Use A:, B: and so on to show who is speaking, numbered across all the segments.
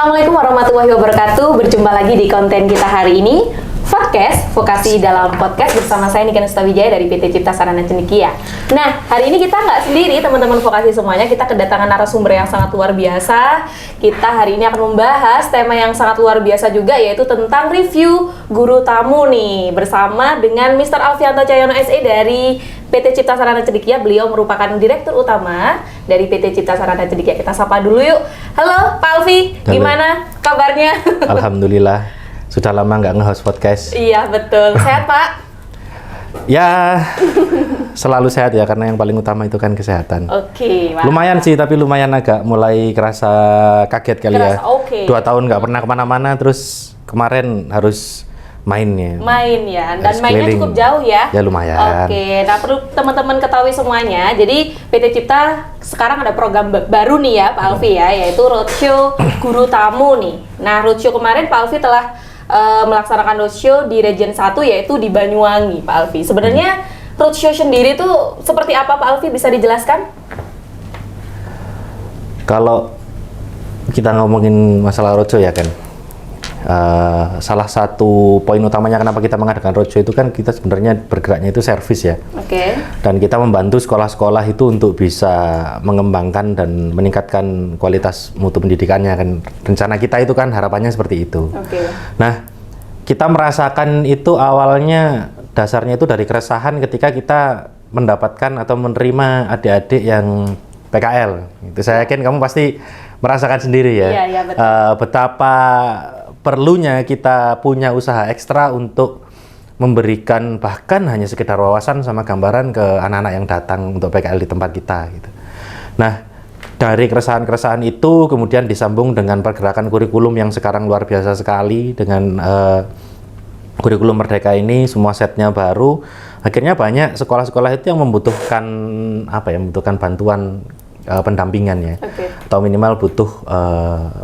A: Assalamualaikum warahmatullahi wabarakatuh. Berjumpa lagi di konten kita hari ini, Podcast Vokasi dalam Podcast bersama saya Niken Sustawijaya dari PT Cipta Sarana Cendekia. Nah, hari ini kita nggak sendiri teman-teman vokasi semuanya, kita kedatangan narasumber yang sangat luar biasa. Kita hari ini akan membahas tema yang sangat luar biasa juga, yaitu tentang review guru tamu nih, bersama dengan Mr. Alfianto Cahyono SE dari PT Cipta Sarana Cendekia. Beliau merupakan Direktur Utama dari PT Cipta Sarana Cendekia. Kita sapa dulu yuk. Halo Pak Alfi, gimana kabarnya?
B: Alhamdulillah, sudah lama nggak nge-host podcast.
A: Iya betul, sehat Pak?
B: Ya, selalu sehat ya, karena yang paling utama itu kan kesehatan.
A: Oke,
B: lumayan sih, tapi lumayan agak mulai kerasa kaget kali ya. 2 tahun nggak pernah kemana-mana, terus kemarin harus main ya,
A: dan mainnya cukup jauh ya.
B: Ya lumayan.
A: Oke, nah perlu teman-teman ketahui semuanya, jadi PT Cipta sekarang ada program baru nih ya Pak Alfi ya, yaitu Roadshow Guru Tamu nih. Nah, Roadshow kemarin Pak Alfi telah melaksanakan roadshow di Region 1, yaitu di Banyuwangi Pak Alfi. Sebenarnya roadshow sendiri itu seperti apa Pak Alfi, bisa dijelaskan?
B: Kalau kita ngomongin masalah roadshow ya kan, salah satu poin utamanya kenapa kita mengadakan roadshow itu kan kita sebenarnya bergeraknya itu servis ya.
A: Oke.
B: Dan kita membantu sekolah-sekolah itu untuk bisa mengembangkan dan meningkatkan kualitas mutu pendidikannya kan. Rencana kita itu kan harapannya seperti itu.
A: Oke.
B: Nah, kita merasakan itu awalnya dasarnya itu dari keresahan ketika kita mendapatkan atau menerima adik-adik yang PKL. Itu saya yakin kamu pasti merasakan sendiri ya.
A: Iya, betul.
B: Betapa perlunya kita punya usaha ekstra untuk memberikan bahkan hanya sekedar wawasan sama gambaran ke anak-anak yang datang untuk PKL di tempat kita gitu. Nah, dari keresahan-keresahan itu kemudian disambung dengan pergerakan kurikulum yang sekarang luar biasa sekali dengan kurikulum Merdeka ini, semua setnya baru. Akhirnya banyak sekolah-sekolah itu yang membutuhkan membutuhkan bantuan pendampingan ya, atau minimal butuh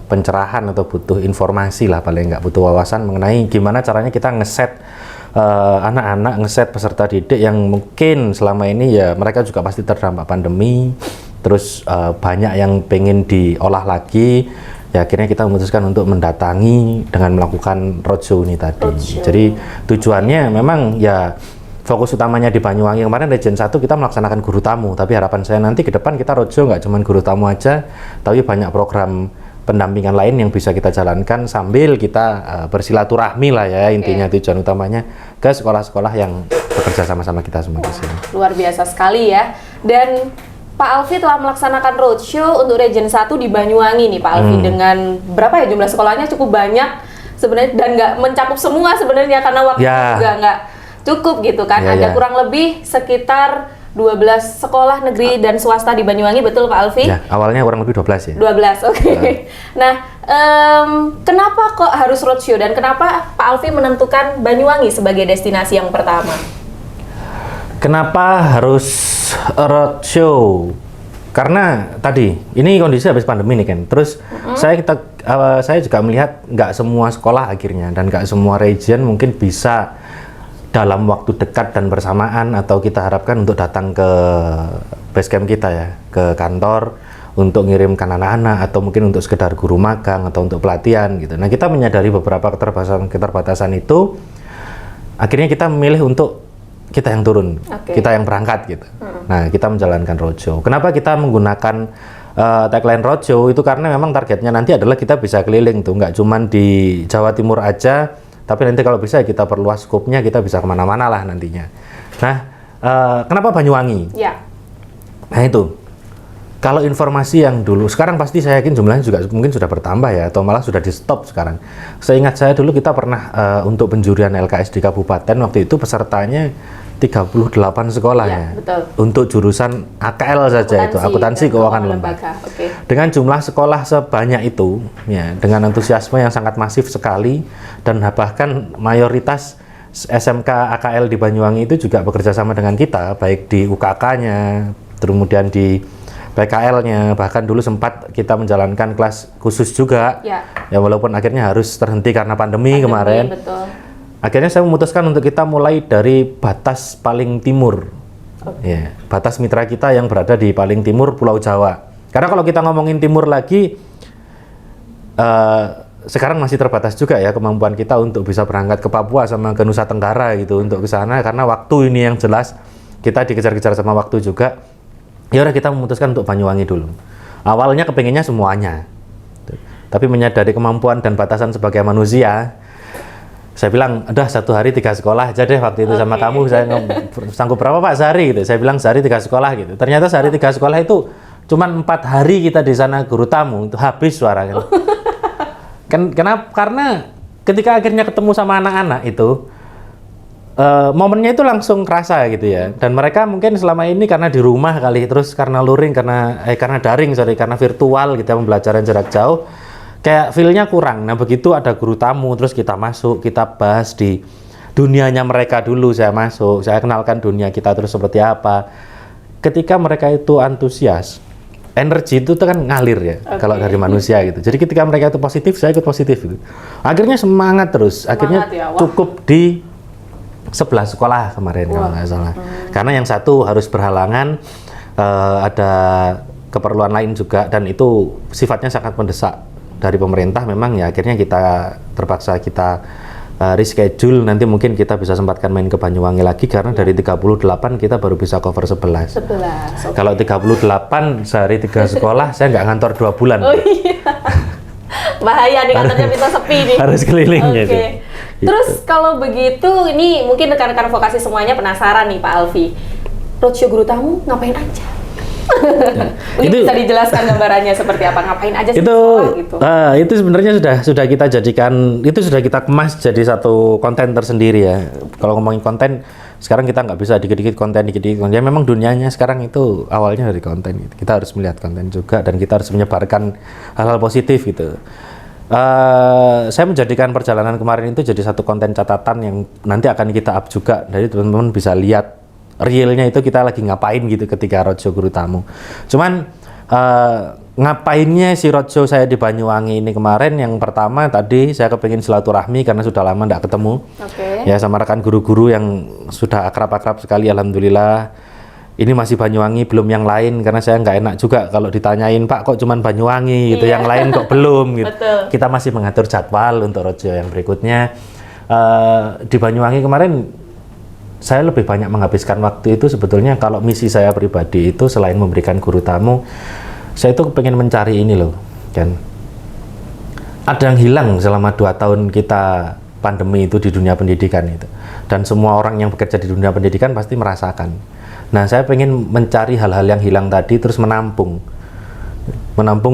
B: pencerahan atau butuh informasi lah, paling nggak butuh wawasan mengenai gimana caranya kita ngeset anak-anak, ngeset peserta didik yang mungkin selama ini ya mereka juga pasti terdampak pandemi, terus banyak yang pengen diolah lagi. Ya akhirnya kita memutuskan untuk mendatangi dengan melakukan roadshow ini tadi. Jadi tujuannya memang ya fokus utamanya di Banyuwangi. Kemarin Region 1 kita melaksanakan guru tamu, tapi harapan saya nanti ke depan kita roadshow nggak cuma guru tamu aja, tapi banyak program pendampingan lain yang bisa kita jalankan sambil kita bersilaturahmi lah ya, intinya tujuan utamanya ke sekolah-sekolah yang bekerja sama-sama kita semua di sini.
A: Luar biasa sekali ya. Dan Pak Alfi telah melaksanakan roadshow untuk Region 1 di Banyuwangi nih Pak Alfi, dengan berapa ya jumlah sekolahnya, cukup banyak sebenarnya, dan nggak mencakup semua sebenarnya karena waktu juga nggak cukup gitu kan. Ada kurang lebih sekitar 12 sekolah negeri dan swasta di Banyuwangi, betul Pak Alfi?
B: Ya, awalnya kurang lebih 12 ya.
A: 12, oke. Nah, kenapa kok harus roadshow dan kenapa Pak Alfi menentukan Banyuwangi sebagai destinasi yang pertama?
B: Kenapa harus roadshow? Karena tadi ini kondisi habis pandemi nih kan. Terus saya juga melihat nggak semua sekolah akhirnya dan nggak semua region mungkin bisa dalam waktu dekat dan bersamaan, atau kita harapkan untuk datang ke base camp kita ya, ke kantor untuk ngirimkan anak-anak, atau mungkin untuk sekedar guru magang atau untuk pelatihan gitu. Nah, kita menyadari beberapa keterbatasan itu, akhirnya kita memilih untuk kita yang turun, kita yang berangkat gitu. Nah, kita menjalankan roadshow. Kenapa kita menggunakan tagline roadshow itu? Karena memang targetnya nanti adalah kita bisa keliling tuh, nggak cuman di Jawa Timur aja, tapi nanti kalau bisa kita perluas skupnya, kita bisa kemana-mana lah nantinya. Nah, kenapa Banyuwangi?
A: Ya.
B: Nah itu, kalau informasi yang dulu, sekarang pasti saya yakin jumlahnya juga mungkin sudah bertambah ya, atau malah sudah di stop sekarang. Seingat saya dulu kita pernah untuk penjurian LKS di kabupaten, waktu itu pesertanya 38 sekolah ya,
A: betul.
B: Untuk jurusan AKL saja, itu akuntansi keuangan lembaga. Dengan jumlah sekolah sebanyak itu ya, dengan antusiasme yang sangat masif sekali, dan bahkan mayoritas SMK AKL di Banyuwangi itu juga bekerja sama dengan kita, baik di UKK-nya, kemudian di PKL-nya, bahkan dulu sempat kita menjalankan kelas khusus juga ya, walaupun akhirnya harus terhenti karena pandemi kemarin.
A: Betul.
B: Akhirnya saya memutuskan untuk kita mulai dari batas paling timur, ya, batas mitra kita yang berada di paling timur Pulau Jawa. Karena kalau kita ngomongin timur lagi, sekarang masih terbatas juga ya kemampuan kita untuk bisa berangkat ke Papua sama ke Nusa Tenggara gitu untuk ke sana, karena waktu ini yang jelas kita dikejar-kejar sama waktu juga. Ya udah kita memutuskan untuk Banyuwangi dulu. Awalnya kepengennya semuanya, tapi menyadari kemampuan dan batasan sebagai manusia, saya bilang, udah 1 hari 3 sekolah aja deh waktu itu sama kamu. Saya sanggup berapa Pak sehari gitu. Saya bilang sehari 3 sekolah gitu. Ternyata sehari 3 sekolah itu cuman 4 hari kita di sana guru tamu itu habis suara kan. Kenapa? Karena ketika akhirnya ketemu sama anak-anak itu momennya itu langsung kerasa gitu ya. Dan mereka mungkin selama ini karena di rumah kali, terus karena luring, karena daring, karena virtual gitu ya, pembelajaran jarak jauh, kayak feel-nya kurang. Nah begitu ada guru tamu, terus kita masuk, kita bahas di dunianya mereka dulu. Saya masuk, saya kenalkan dunia kita terus seperti apa. Ketika mereka itu antusias, energi itu kan ngalir ya, kalau dari manusia gitu. Jadi ketika mereka itu positif, saya ikut positif gitu. Akhirnya semangat terus. Akhirnya
A: ya,
B: cukup di 11 sekolah kemarin kalau nggak salah. Karena yang satu harus berhalangan, ada keperluan lain juga, dan itu sifatnya sangat mendesak dari pemerintah. Memang ya akhirnya kita terpaksa reschedule, nanti mungkin kita bisa sempatkan main ke Banyuwangi lagi, karena dari 38 kita baru bisa cover 11.
A: Okay.
B: Kalau 38 sehari 3 sekolah, saya nggak ngantor 2 bulan.
A: Oh iya. Bahaya nih kantornya kita sepi nih.
B: Harus keliling gitu.
A: Terus kalau begitu, ini mungkin rekan-rekan vokasi semuanya penasaran nih Pak Alfi. Roadshow guru tamu ngapain aja? Ini bisa dijelaskan gambarannya seperti apa, ngapain aja sih gitu.
B: Itu sebenarnya sudah kita jadikan, itu sudah kita kemas jadi satu konten tersendiri ya. Kalau ngomongin konten, sekarang kita nggak bisa dikit-dikit konten. Ya memang dunianya sekarang itu awalnya dari konten. Kita harus melihat konten juga, dan kita harus menyebarkan hal-hal positif gitu. Saya menjadikan perjalanan kemarin itu jadi satu konten catatan yang nanti akan kita up juga, jadi teman-teman bisa lihat realnya itu kita lagi ngapain gitu ketika roadshow guru tamu. Cuman ngapainnya si roadshow saya di Banyuwangi ini kemarin, yang pertama tadi saya kepingin silaturahmi karena sudah lama nggak ketemu. Ya sama rekan guru-guru yang sudah akrab-akrab sekali, alhamdulillah. Ini masih Banyuwangi, belum yang lain, karena saya nggak enak juga kalau ditanyain Pak kok cuman Banyuwangi gitu, yang lain kok belum gitu.
A: Betul.
B: Kita masih mengatur jadwal untuk roadshow yang berikutnya. Di Banyuwangi kemarin saya lebih banyak menghabiskan waktu itu sebetulnya, kalau misi saya pribadi itu selain memberikan guru tamu, saya itu pengen mencari ini loh, kan ada yang hilang selama 2 tahun kita pandemi itu di dunia pendidikan itu, dan semua orang yang bekerja di dunia pendidikan pasti merasakan. Nah saya pengen mencari hal-hal yang hilang tadi, terus menampung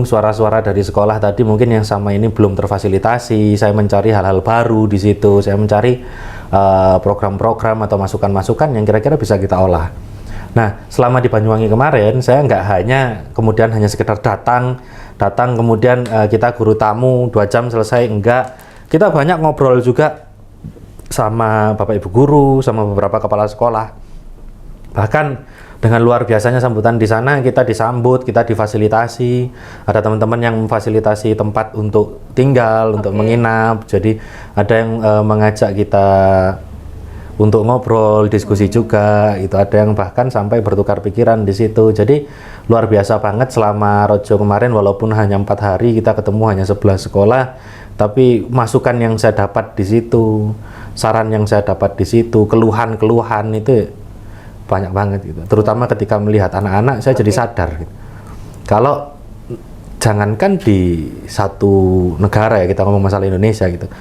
B: suara-suara dari sekolah tadi mungkin yang sama ini belum terfasilitasi. Saya mencari hal-hal baru di situ, saya mencari program-program atau masukan-masukan yang kira-kira bisa kita olah. Nah selama di Banyuwangi kemarin, saya nggak kemudian hanya sekedar datang kemudian kita guru tamu 2 jam selesai, enggak. Kita banyak ngobrol juga sama Bapak Ibu guru, sama beberapa kepala sekolah. Bahkan dengan luar biasanya sambutan di sana, kita disambut, kita difasilitasi. Ada teman-teman yang memfasilitasi tempat untuk tinggal, untuk menginap. Jadi ada yang mengajak kita untuk ngobrol, diskusi juga. Itu ada yang bahkan sampai bertukar pikiran di situ. Jadi luar biasa banget selama roadshow kemarin, walaupun hanya 4 hari kita ketemu hanya 11 sekolah, tapi masukan yang saya dapat di situ, saran yang saya dapat di situ, keluhan-keluhan itu banyak banget gitu. Terutama ketika melihat anak-anak, saya jadi sadar gitu. Kalau jangankan di satu negara ya, kita ngomong masalah Indonesia gitu,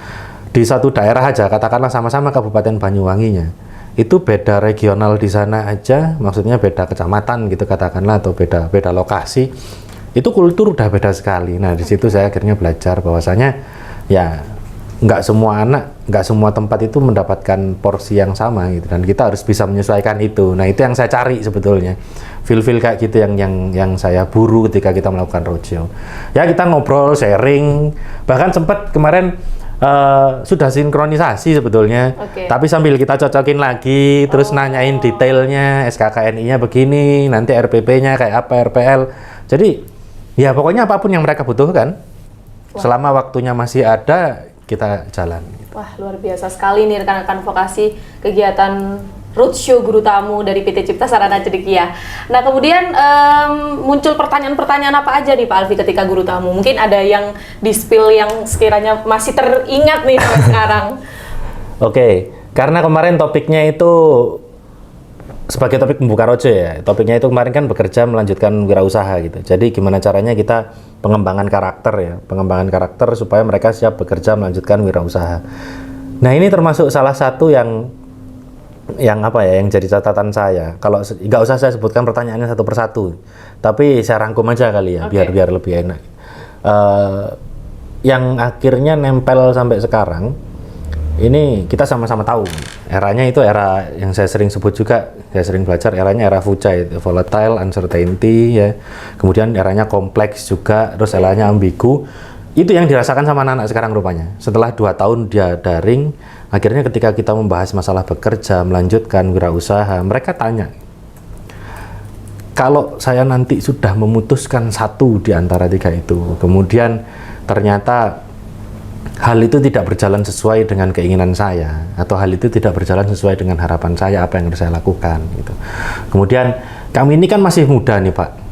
B: di satu daerah aja, katakanlah sama-sama Kabupaten Banyuwanginya, itu beda regional di sana aja, maksudnya beda kecamatan gitu katakanlah, atau beda lokasi, itu kultur udah beda sekali. Nah di situ saya akhirnya belajar bahwasanya ya nggak semua anak, nggak semua tempat itu mendapatkan porsi yang sama gitu, dan kita harus bisa menyesuaikan itu. Nah itu yang saya cari sebetulnya, feel kayak gitu yang saya buru ketika kita melakukan roadshow. Ya kita ngobrol, sharing, bahkan sempat kemarin sudah sinkronisasi sebetulnya, tapi sambil kita cocokin lagi, terus nanyain detailnya, SKKNI-nya begini, nanti RPP-nya kayak apa, RPL. Jadi ya pokoknya apapun yang mereka butuhkan, selama waktunya masih ada, kita jalan.
A: Wah luar biasa sekali nih rekan-rekan vokasi, kegiatan roadshow guru tamu dari PT Cipta Sarana Cendekia. Nah, kemudian muncul pertanyaan-pertanyaan apa aja nih Pak Alfi ketika guru tamu? Mungkin ada yang di-spill yang sekiranya masih teringat nih sampai sekarang.
B: Oke, karena kemarin topiknya itu sebagai topik pembuka roadshow ya. Topiknya itu kemarin kan bekerja melanjutkan wirausaha gitu. Jadi gimana caranya kita pengembangan karakter ya, pengembangan karakter supaya mereka siap bekerja melanjutkan wirausaha. Nah, ini termasuk salah satu yang apa ya, yang jadi catatan saya. Kalau nggak usah saya sebutkan pertanyaannya satu persatu, tapi saya rangkum aja kali ya, biar lebih enak. Yang akhirnya nempel sampai sekarang, ini kita sama-sama tahu. Eranya itu era yang saya sering sebut juga, saya sering belajar, eranya era VUCA itu, volatile, uncertainty ya. Kemudian eranya kompleks juga, terus eranya ambigu. Itu yang dirasakan sama anak-anak sekarang rupanya. Setelah 2 tahun dia daring, akhirnya ketika kita membahas masalah bekerja, melanjutkan wirausaha, mereka tanya, kalau saya nanti sudah memutuskan satu di antara 3 itu, kemudian ternyata hal itu tidak berjalan sesuai dengan keinginan saya, atau hal itu tidak berjalan sesuai dengan harapan saya, apa yang harus saya lakukan gitu. Kemudian kami ini kan masih muda nih Pak.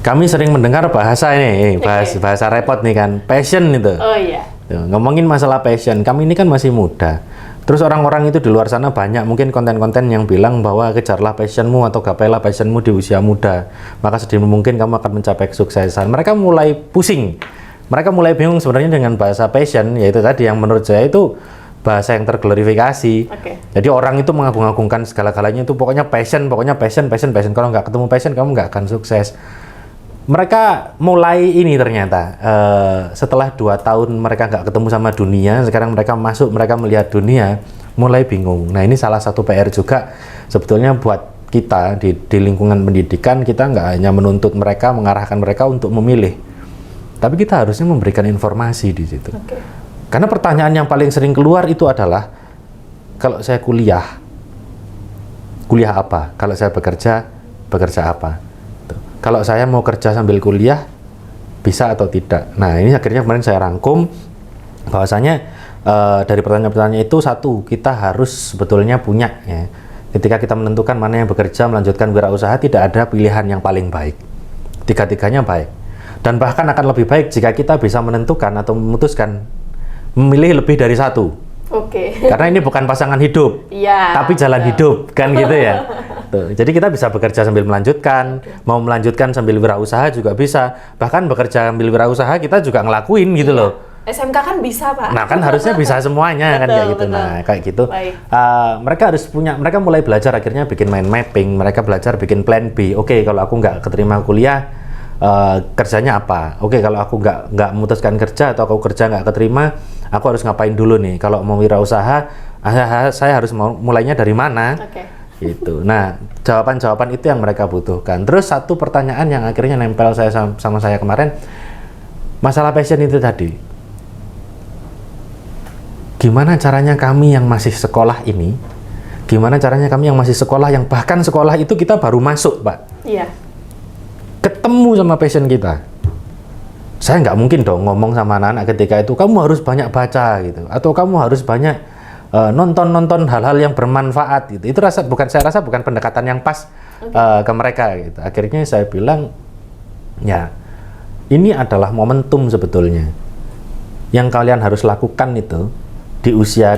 B: Kami sering mendengar bahasa ini, bahasa repot nih kan, passion itu.
A: Oh iya.
B: Tuh, ngomongin masalah passion, kami ini kan masih muda. Terus orang-orang itu di luar sana banyak mungkin konten-konten yang bilang bahwa kejarlah passionmu atau gapailah passionmu di usia muda. Maka sedini mungkin kamu akan mencapai kesuksesan. Mereka mulai pusing. Mereka mulai bingung sebenarnya dengan bahasa passion, yaitu tadi yang menurut saya itu bahasa yang terglorifikasi. Jadi orang itu mengagung-agungkan segala-galanya itu pokoknya passion. Kalau nggak ketemu passion, kamu nggak akan sukses. Mereka mulai ini ternyata setelah 2 tahun mereka nggak ketemu sama dunia, sekarang mereka masuk, mereka melihat dunia, mulai bingung. Nah, ini salah satu PR juga sebetulnya buat kita di lingkungan pendidikan. Kita nggak hanya menuntut mereka, mengarahkan mereka untuk memilih, tapi kita harusnya memberikan informasi di situ. Karena pertanyaan yang paling sering keluar itu adalah, kalau saya kuliah apa? Kalau saya bekerja apa? Kalau saya mau kerja sambil kuliah, bisa atau tidak? Nah, ini akhirnya kemarin saya rangkum bahwasanya dari pertanyaan-pertanyaan itu, satu, kita harus sebetulnya punya ya. Ketika kita menentukan mana yang bekerja melanjutkan wirausaha, tidak ada pilihan yang paling baik. Tiga-tiganya baik. Dan bahkan akan lebih baik jika kita bisa menentukan atau memutuskan memilih lebih dari satu. Karena ini bukan pasangan hidup, tapi jalan hidup, kan gitu ya. Tuh, jadi kita bisa bekerja sambil melanjutkan, mau melanjutkan sambil wirausaha juga bisa. Bahkan bekerja sambil wirausaha kita juga ngelakuin gitu loh.
A: SMK kan bisa Pak.
B: Nah kan harusnya bisa semuanya kan kayak gitu. Nah kayak gitu. Mereka harus punya, mereka mulai belajar akhirnya bikin mind mapping, mereka belajar bikin plan B. Oke, kalau aku nggak keterima kuliah, kerjanya apa? Oke, kalau aku nggak memutuskan kerja atau aku kerja nggak keterima, aku harus ngapain dulu nih? Kalau mau wirausaha, saya harus mulainya dari mana? Gitu. Nah, jawaban-jawaban itu yang mereka butuhkan. Terus satu pertanyaan yang akhirnya nempel saya sama saya kemarin, masalah passion itu tadi. Gimana caranya kami yang masih sekolah ini? Gimana caranya kami yang masih sekolah, yang bahkan sekolah itu kita baru masuk, Pak? Iya. Ketemu sama passion kita. Saya nggak mungkin dong ngomong sama anak-anak ketika itu, kamu harus banyak baca gitu, atau kamu harus banyak nonton hal-hal yang bermanfaat gitu. Itu saya rasa bukan pendekatan yang pas ke mereka gitu. Akhirnya saya bilang, ya ini adalah momentum sebetulnya yang kalian harus lakukan itu di usia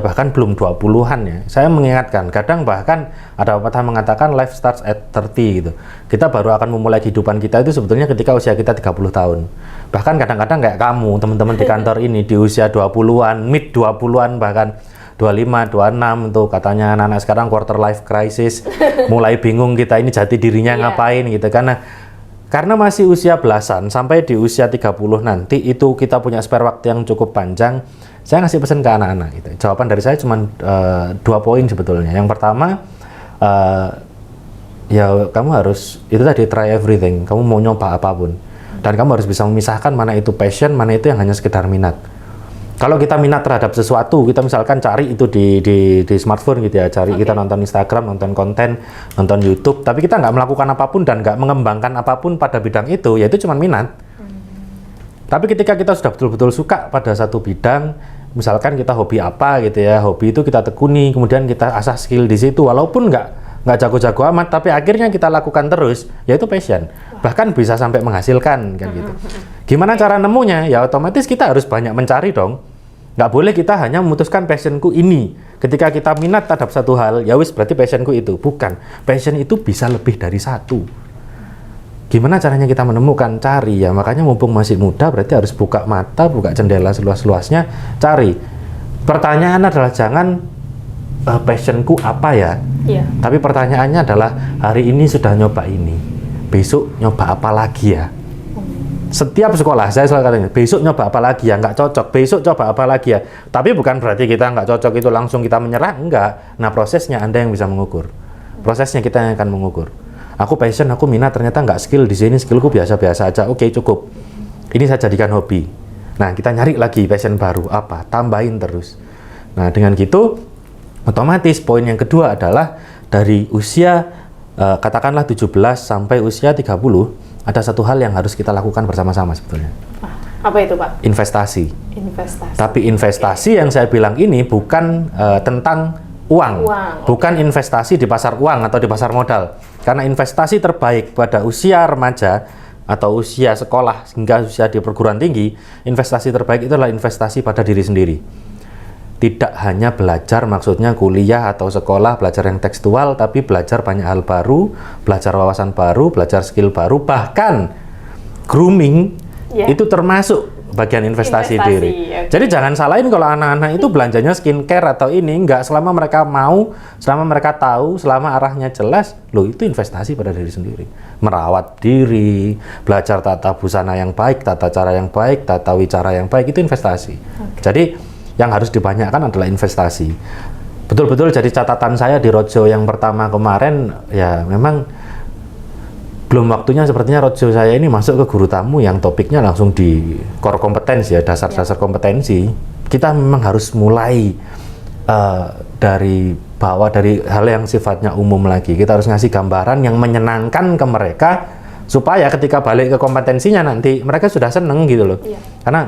B: bahkan belum 20-an ya. Saya mengingatkan, kadang bahkan ada pepatah mengatakan life starts at 30 gitu. Kita baru akan memulai kehidupan kita itu sebetulnya ketika usia kita 30 tahun. Bahkan kadang-kadang kayak kamu, teman-teman di kantor ini di usia 20-an, mid 20-an bahkan 25, 26 tuh katanya anak-anak sekarang quarter life crisis, mulai bingung kita ini jati dirinya ngapain gitu. Karena masih usia belasan sampai di usia 30 nanti itu kita punya spare waktu yang cukup panjang. Saya ngasih pesan ke anak-anak gitu. Jawaban dari saya cuma 2 poin sebetulnya. Yang pertama, ya kamu harus itu tadi try everything. Kamu mau nyoba apapun, dan kamu harus bisa memisahkan mana itu passion, mana itu yang hanya sekedar minat. Kalau kita minat terhadap sesuatu, kita misalkan cari itu di smartphone gitu ya, kita nonton Instagram, nonton konten, nonton YouTube, tapi kita nggak melakukan apapun dan nggak mengembangkan apapun pada bidang itu, ya itu cuma minat. Tapi ketika kita sudah betul-betul suka pada satu bidang, misalkan kita hobi apa gitu ya, hobi itu kita tekuni, kemudian kita asah skill di situ, walaupun nggak jago-jago amat, tapi akhirnya kita lakukan terus, yaitu passion. Bahkan bisa sampai menghasilkan kan gitu. Gimana cara nemunya? Ya otomatis kita harus banyak mencari dong. Nggak boleh kita hanya memutuskan passionku ini. Ketika kita minat terhadap satu hal, ya wis berarti passionku itu. Bukan. Passion itu bisa lebih dari satu. Gimana caranya kita menemukan? Cari ya. Makanya mumpung masih muda berarti harus buka mata, buka jendela seluas-luasnya, cari. Pertanyaan adalah jangan passionku apa ya? Iya. Tapi pertanyaannya adalah hari ini sudah nyoba ini, besok nyoba apa lagi ya? Setiap sekolah saya selalu katanya besok nyoba apa lagi ya, nggak cocok, besok coba apa lagi ya. Tapi bukan berarti kita nggak cocok itu langsung kita menyerah, enggak. Nah prosesnya Anda yang bisa mengukur, prosesnya kita yang akan mengukur. Aku passion, aku minat, ternyata nggak skill di sini, skillku biasa-biasa aja. Oke, cukup. Ini saya jadikan hobi. Nah, kita nyari lagi passion baru apa, tambahin terus. Nah, dengan gitu, otomatis poin yang kedua adalah dari usia katakanlah 17 sampai usia 30, ada satu hal yang harus kita lakukan bersama-sama sebetulnya.
A: Apa itu, Pak?
B: Investasi.
A: Investasi.
B: Tapi investasi yang saya bilang ini bukan tentang uang, bukan investasi di pasar uang atau di pasar modal. Karena investasi terbaik pada usia remaja atau usia sekolah hingga usia di perguruan tinggi, investasi terbaik itu adalah investasi pada diri sendiri. Tidak hanya belajar, maksudnya kuliah atau sekolah, belajar yang tekstual, tapi belajar banyak hal baru, belajar wawasan baru, belajar skill baru, bahkan grooming itu termasuk bagian investasi diri. Okay. Jadi jangan salahin kalau anak-anak itu belanjanya skincare atau ini, enggak, selama mereka mau, selama mereka tahu, selama arahnya jelas, loh itu investasi pada diri sendiri. Merawat diri, belajar tata busana yang baik, tata cara yang baik, tata wicara yang baik, itu investasi. Okay. Jadi yang harus dibanyakkan adalah investasi. Betul-betul jadi catatan saya di roadshow yang pertama kemarin, ya memang belum waktunya sepertinya roadshow saya ini masuk ke guru tamu yang topiknya langsung di core kompetensi ya, dasar-dasar kompetensi. Kita memang harus mulai dari bawah, dari hal yang sifatnya umum lagi. Kita harus ngasih gambaran yang menyenangkan ke mereka supaya ketika balik ke kompetensinya nanti mereka sudah seneng gitu loh. Iya. Karena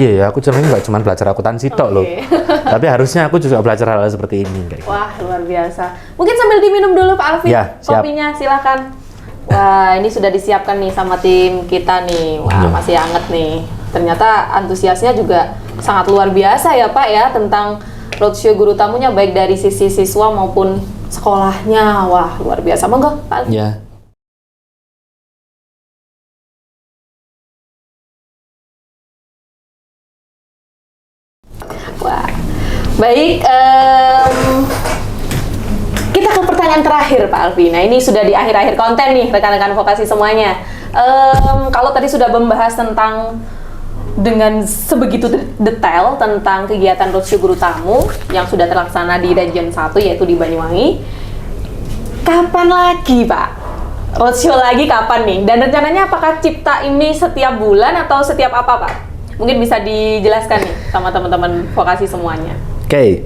B: iya, aku cenderung nggak cuma belajar akuntansi tok loh. Tapi harusnya aku juga belajar hal-hal seperti ini. Kayak
A: wah, luar biasa. Mungkin sambil diminum dulu Pak Alvin,
B: ya,
A: kopinya silakan. Wah, ini sudah disiapkan nih sama tim kita nih. Wah, masih hangat nih. Ternyata antusiasnya juga sangat luar biasa ya Pak ya, tentang roadshow guru tamunya baik dari sisi siswa maupun sekolahnya. Wah, luar biasa. Monggo Pak Alvin.
B: Ya.
A: Wah, baik. Kita ke pertanyaan terakhir Pak Alvin. Nah, ini sudah di akhir-akhir konten nih rekan-rekan vokasi semuanya. Kalau tadi sudah membahas tentang dengan sebegitu detail tentang kegiatan roadshow guru tamu yang sudah terlaksana di Region 1 yaitu di Banyuwangi. Kapan lagi Pak? Roadshow lagi kapan nih? Dan rencananya apakah Cipta ini setiap bulan atau setiap apa Pak? Mungkin bisa dijelaskan nih sama teman-teman vokasi semuanya.
B: Oke,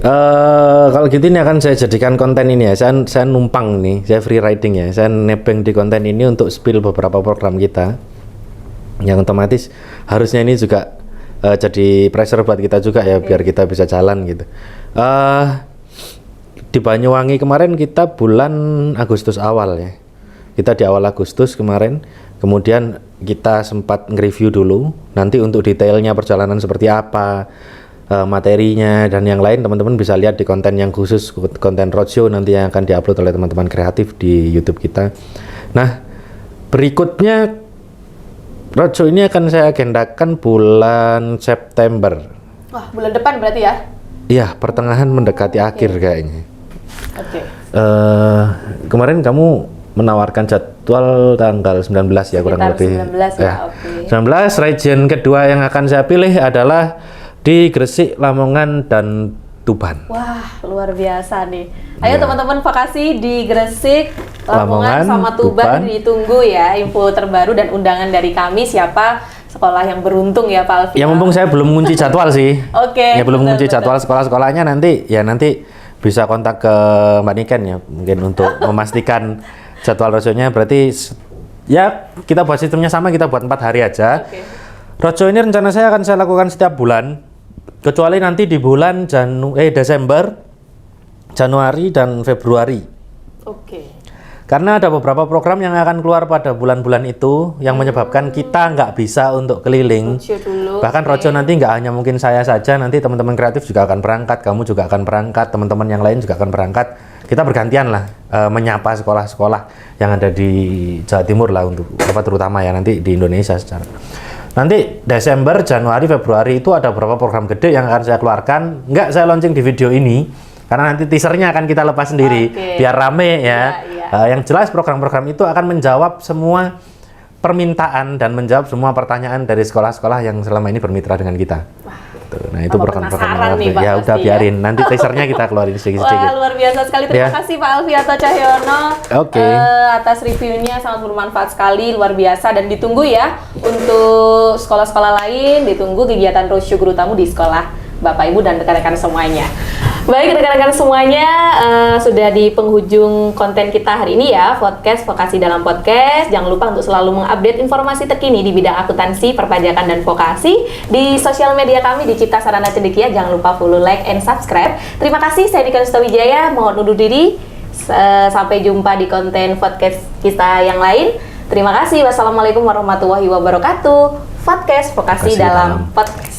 B: kalau gitu ini akan saya jadikan konten ini ya. Saya numpang nih, saya free riding ya. Saya nebeng di konten ini untuk spill beberapa program kita. Yang otomatis harusnya ini juga jadi pressure buat kita juga ya, biar kita bisa jalan gitu. Di Banyuwangi kemarin kita bulan Agustus awal ya. Kita di awal Agustus kemarin. Kemudian kita sempat nge-review dulu. Nanti untuk detailnya perjalanan seperti apa, materinya dan yang lain teman-teman bisa lihat di konten yang khusus, konten roadshow nanti yang akan diupload oleh teman-teman kreatif di YouTube kita. Nah, berikutnya roadshow ini akan saya agendakan bulan September.
A: Wah, bulan depan berarti ya?
B: Iya, pertengahan mendekati akhir kayaknya.
A: Oke.
B: Kemarin kamu menawarkan jadwal tanggal 19 ya, kurang lebih.
A: 19 ya, oke.
B: 19, region kedua yang akan saya pilih adalah di Gresik, Lamongan, dan Tuban.
A: Wah, luar biasa nih. Ayo teman-teman vokasi di Gresik, Lamongan, sama Tuban ditunggu ya info terbaru dan undangan dari kami siapa sekolah yang beruntung ya Pak Alvin.
B: Ya mumpung saya belum ngunci jadwal sih.
A: Oke.
B: Ya belum ngunci jadwal sekolah-sekolahnya nanti bisa kontak ke Mbak Niken ya mungkin untuk memastikan jadwal roadshow-nya. Berarti ya kita buat sistemnya sama, kita buat 4 hari aja. Roadshow ini rencana saya akan saya lakukan setiap bulan. kecuali nanti di bulan Desember, Januari dan Februari.
A: Oke.
B: Karena ada beberapa program yang akan keluar pada bulan-bulan itu yang menyebabkan kita nggak bisa untuk keliling. Bahkan Rojo nanti nggak hanya mungkin saya saja, nanti teman-teman kreatif juga akan berangkat, kamu juga akan berangkat, teman-teman yang lain juga akan berangkat. Kita bergantian lah menyapa sekolah-sekolah yang ada di Jawa Timur lah untuk terutama ya nanti di Indonesia secara. Nanti Desember, Januari, Februari itu ada beberapa program gede yang akan saya keluarkan. Nggak saya launching di video ini karena nanti teasernya akan kita lepas sendiri biar rame ya. Yang jelas program-program itu akan menjawab semua permintaan dan menjawab semua pertanyaan dari sekolah-sekolah yang selama ini bermitra dengan kita. Nah itu program-program ya udah biarin nanti teasernya kita keluarin sedikit-sedikit.
A: Wah luar biasa sekali, terima kasih Pak Alfiato Cahyono atas reviewnya, sangat bermanfaat sekali, luar biasa, dan ditunggu ya untuk sekolah-sekolah lain, ditunggu kegiatan roadshow guru tamu di sekolah Bapak Ibu dan rekan-rekan semuanya. Baik rekan-rekan semuanya, sudah di penghujung konten kita hari ini ya, podcast Vokasi Dalam Podcast. Jangan lupa untuk selalu mengupdate informasi terkini di bidang akuntansi, perpajakan, dan vokasi di sosial media kami di Cipta Sarana Cendekia. Jangan lupa follow, like, and subscribe. Terima kasih, saya Nika Nusta Wijaya, mohon undur diri. Sampai jumpa di konten podcast kita yang lain. Terima kasih, wassalamualaikum warahmatullahi wabarakatuh. Podcast Vokasi Dalam Podcast.